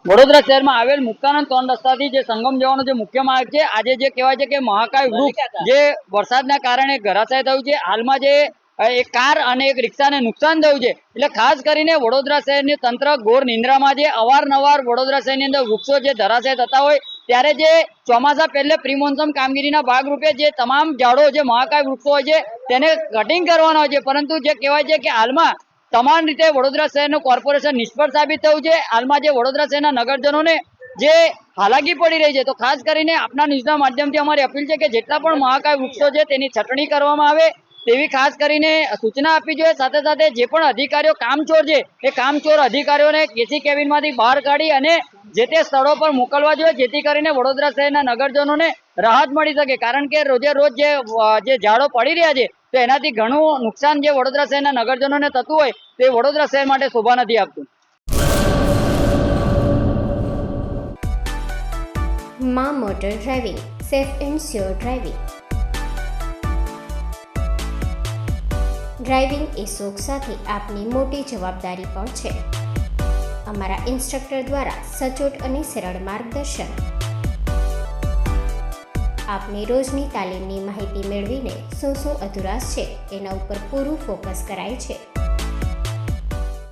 વડોદરા શહેરમાં આવેલ મુક્તાનંદ 3 રસ્તાથી જે સંગમ જવાનો જે મુખ્ય માર્ગ છે, આજે જે કહેવાય છે કે મહાકાય વૃક્ષ જે વરસાદના કારણે ધરાશાય થયું છે. હાલમાં જે એક કાર અને એક રિક્ષાને નુકસાન થયું છે, એટલે ખાસ કરીને વડોદરા શહેરની તંત્ર ઘોર નિંદ્રામાં છે. અવારનવાર વડોદરા શહેરની અંદર વૃક્ષો જે ધરાશાય થતા હોય ત્યારે જે ચોમાસા પહેલે પ્રી મોન્સૂન કામગીરીના ભાગરૂપે જે તમામ ઝાડો જે મહાકાય વૃક્ષો હોય છે તેને કટિંગ કરવાના હોય છે, પરંતુ જે કહેવાય છે કે હાલમાં તમામ રીતે વડોદરા શહેરનું કોર્પોરેશન નિષ્ફળ સાબિત થયું છે. હાલમાં જે વડોદરા શહેરના નગરજનોને જે હાલાકી પડી રહી છે, તો ખાસ કરીને આપના ન્યૂઝના માધ્યમથી અમારી અપીલ છે કે જેટલા પણ મહાકાય વૃક્ષો છે તેની છટણી કરવામાં આવે તેવી ખાસ કરીને સૂચના આપવી જોઈએ. સાથે સાથે જે પણ અધિકારીઓ કામચોર છે એ કામચોર અધિકારીઓને કેસી કેબિનમાંથી બહાર કાઢી અને જે તે સ્થળો પર મોકલવા જોઈએ, જેથી કરીને વડોદરા શહેરના નગરજનોને રાહત મળી શકે. કારણ કે રોજે રોજ જે ઝાડો પડી રહ્યા છે તો એનાથી ઘણું નુકસાન જે વડોદરા શહેરના નગરજનોને થતું હોય તે વડોદરા શહેર માટે શોભા નથી આપતું. માં motor driving, safe and sure driving. Driving એ શોખ સાથે આપની મોટી જવાબદારી પણ છે. અમારા ઇન્સ્ટ્રક્ટર દ્વારા સચોટ અને સરળ માર્ગદર્શન. આપની રોજની તાલીમની માહિતી મેળવીને શું અધુરાશ છે એના ઉપર પૂરું ફોકસ કરાય છે.